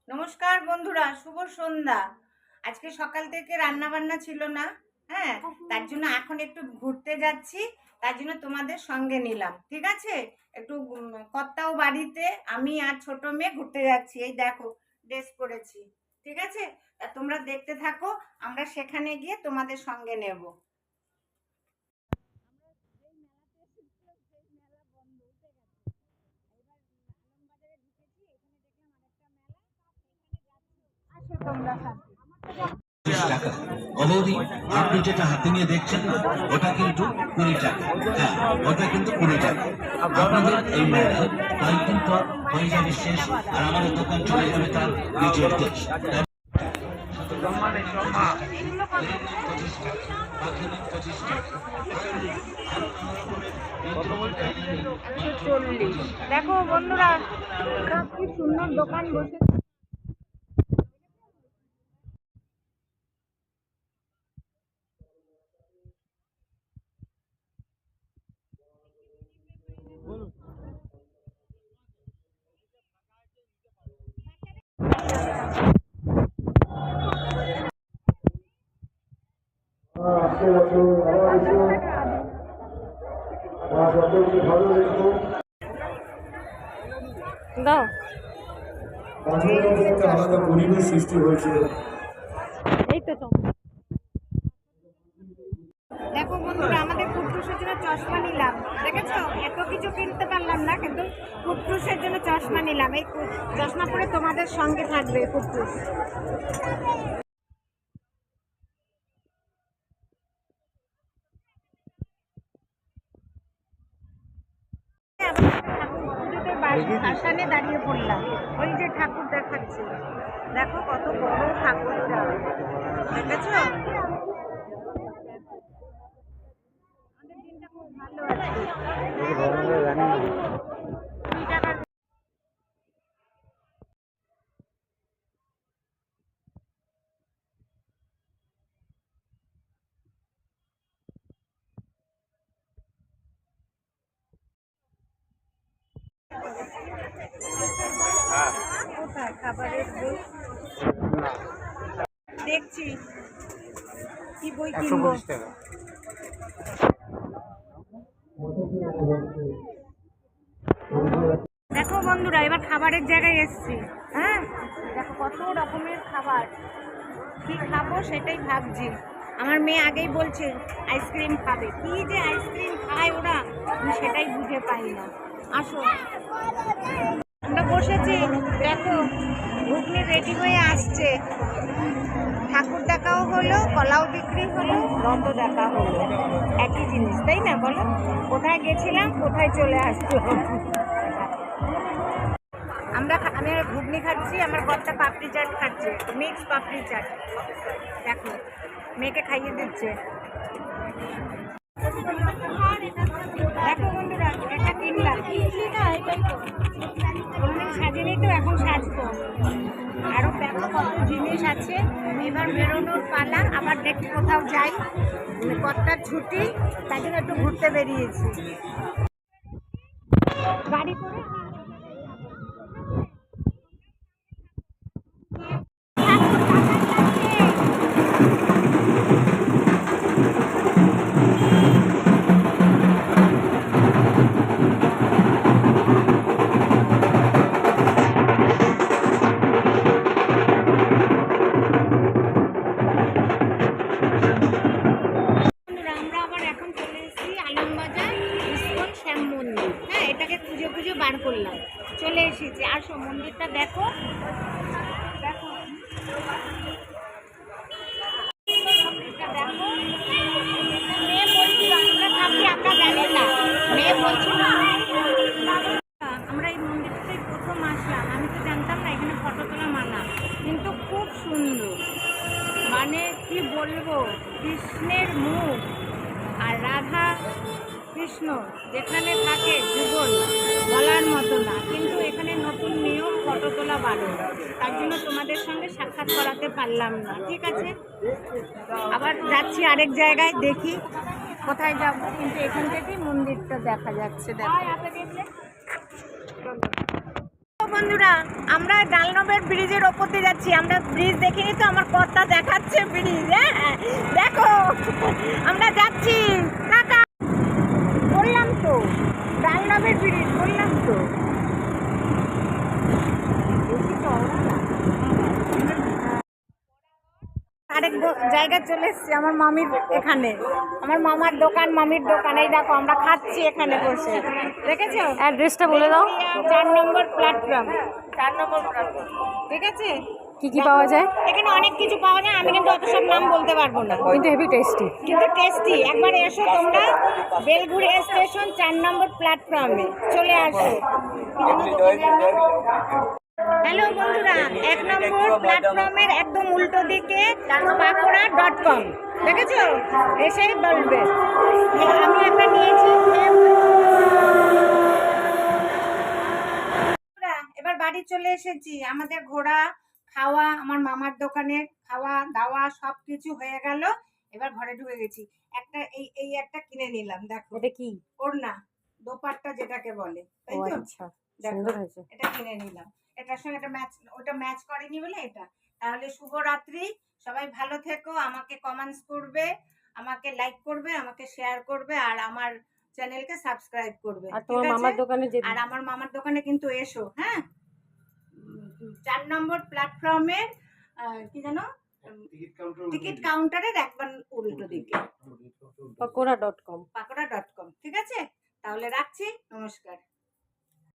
নমস্কার বন্ধুরা, শুভ সন্ধ্যা। আজকে সকাল থেকে রান্না বান্না ছিল না, হ্যাঁ, তার জন্য এখন একটু ঘুরতে যাচ্ছি। তার জন্য তোমাদের সঙ্গে নিলাম, ঠিক আছে? একটু কর্তাও বাড়িতে, আমি আর ছোট মেয়ে ঘুরতে যাচ্ছি। এই দেখো ড্রেস পরেছি, ঠিক আছে? আর তোমরা দেখতে থাকো, আমরা সেখানে গিয়ে তোমাদের সঙ্গে নেব। টাকা অলরেডি আপনি যেটা হাতে নিয়ে দেখছেন না, ওটা কিন্তু 20 টাকা। হ্যাঁ, ওটা কিন্তু 20 টাকা। আপনাদের এই মেলা কয়েকদিন পর হয়ে যাবে শেষ, আর আমাদের দোকান চলে যাবে তার নিজের দেশ। দেখো বন্ধুরা, কি সুন্দর দোকান বসে। দাও আলাদা পরিবেশ সৃষ্টি হয়েছে। এই তো দেখো বন্ধুরা, আমাদের কুট্টুসের জন্য চশমা নিলাম। দেখেছো, এত কিছু কিনতে পারলাম না, কিন্তু কুট্টুসের জন্য চশমা নিলাম। এই চশমা পরে তোমাদের সঙ্গে থাকবে কুট্টুস। ভাসানে দাঁড়িয়ে পড়লাম, ওই যে ঠাকুর দেখাচ্ছে। দেখো কত বড় ঠাকুরটা, দেখেছো? আমাদের দিনটা খুব ভালো আছে। কোথায় খাবারের বই দেখছি, কি বই কিনবো? দেখো বন্ধুরা, এবার খাবারের জায়গায় এসছি। হ্যাঁ, দেখো কত রকমের খাবার, কি খাবো সেটাই ভাবছি। আমার মেয়ে আগেই বলছে আইসক্রিম খাবে। কি যে আইসক্রিম খায় ওরা, আমি সেটাই বুঝে পাই না। আসো, আমরা বসেছি। দেখো ঘুগনি রেডি হয়ে আসছে। ঠাকুর দেখাও হলো, কলাও বিক্রি হলো, রথ দেখা হলো। একই জিনিস, তাই না? বলো, কোথায় গেছিলাম, কোথায় চলে আসলাম। আমি ঘুগনি খাচ্ছি, আমার কর্তা পাপড়ি চাট খাচ্ছে, মিক্স পাপড়ি চাট। দেখো মেয়েকে খাইয়ে দিচ্ছে। দেখো বন্ধুরা, এটা কিনলাম। কোনদিন সাজিনি তো, এখন সাজবো। আরো দেখো কত জিনিস আছে। এবার বেরোনোর পালা, আবার দেখি কোথাও যাই। কর্তার ছুটি, তাই জন্য একটু ঘুরতে বেরিয়েছি গাড়ি করে। আমরা আবার এখন চলে এসেছি আলমবাজার ইস্কন শ্যাম মন্দির। হ্যাঁ, এটাকে খুঁজে খুঁজে বার করলাম, চলে এসেছি। আসো মন্দিরটা দেখো। দেখো এটা দেখো। মেয়ে বলছিল আমরা থাকি, আমরা জানি না। মেয়ে বলছিল আমরা এই মন্দিরটাই প্রথম আসলাম। আমি তো জানতাম না এখানে ফটো তোলা মানা, কিন্তু খুব সুন্দর। মানে কি বলবো, কৃষ্ণের মুখ আর রাধা কৃষ্ণ যেখানে থাকে যুগল, বলার মতো না। কিন্তু এখানে নতুন নিয়ম, ফটো তোলা বারণ, তার জন্য তোমাদের সঙ্গে সাক্ষাৎ করাতে পারলাম না। ঠিক আছে, আবার যাচ্ছি আরেক জায়গায়, দেখি কোথায় যাব। কিন্তু এখান থেকেই মন্দিরটা দেখা যাচ্ছে। দেখো বন্ধুরা, আমরা ডালনবের ব্রিজের ওপর দিয়ে যাচ্ছি। আমরা ব্রিজ দেখিনি তো, আমার কর্তা দেখাচ্ছে ব্রিজ। হ্যাঁ দেখো, আমরা যাচ্ছি। টাটা। বললাম তো ডালনবের ব্রিজ, বললাম তো। আরেক জায়গায় চলে এসেছি, আমার মামির এখানে, আমার মামার দোকান, মামির দোকান। এই দেখো আমরা খাচ্ছি এখানে বসে, দেখেছো? অ্যাড্রেসটা বলে দাও। 4 নম্বর প্ল্যাটফর্ম, 4 নম্বর প্ল্যাটফর্ম। ঠিক আছে? কি কি পাওয়া যায়? এখানে অনেক কিছু পাওয়া যায়, আমি কিন্তু অত সব নাম বলতে পারবো না, কিন্তু হেভি টেস্টি। কিন্তু টেস্টি। একবার এসো তোমরা, বেলঘুরি স্টেশন 4 নম্বর প্ল্যাটফর্মে চলে আসো। হ্যালো বন্ধুরা, 1 নম্বর প্ল্যাটফর্মের একদম উল্টো দিকে pakora.com, দেখেছো? এসেই বলবে। আমি একটা নিয়েছি। এবার বাড়ি চলে এসেছি। আমাদের ঘোরা, খাওয়া, আমার মামার দোকানে খাওয়া দাওয়া সব কিছু হয়ে গেল। এবার ঘরে ঢুকে গেছি। একটা এই একটা কিনে নিলাম, দেখো এটা কি? ওড়না, দোপাট্টা যেটাকে বলে, তাই ও তো? আচ্ছা, দেখো, সুন্দর হয়েছে। এটা কিনে নিলাম। এটার সঙ্গে এটা ম্যাচ, ওটা ম্যাচ করেনি বলে এটা। তাহলে শুভরাত্রি, সবাই ভালো থেকো। আমাকে কমেন্টস করবে, আমাকে লাইক করবে, আমাকে শেয়ার করবে, আর আমার চ্যানেলকে সাবস্ক্রাইব করবে। আর তোমার ঠিক আছে? মামার দোকানে যে আর আমার মামার দোকানে কিন্তু এসো, হ্যাঁ? 4 নম্বর প্ল্যাটফর্মের কি জানো, টিকিট কাউন্টারের একবার উল্টো দিকে pakora.com। pakora.com। ঠিক আছে? তাহলে রাখছি, নমস্কার।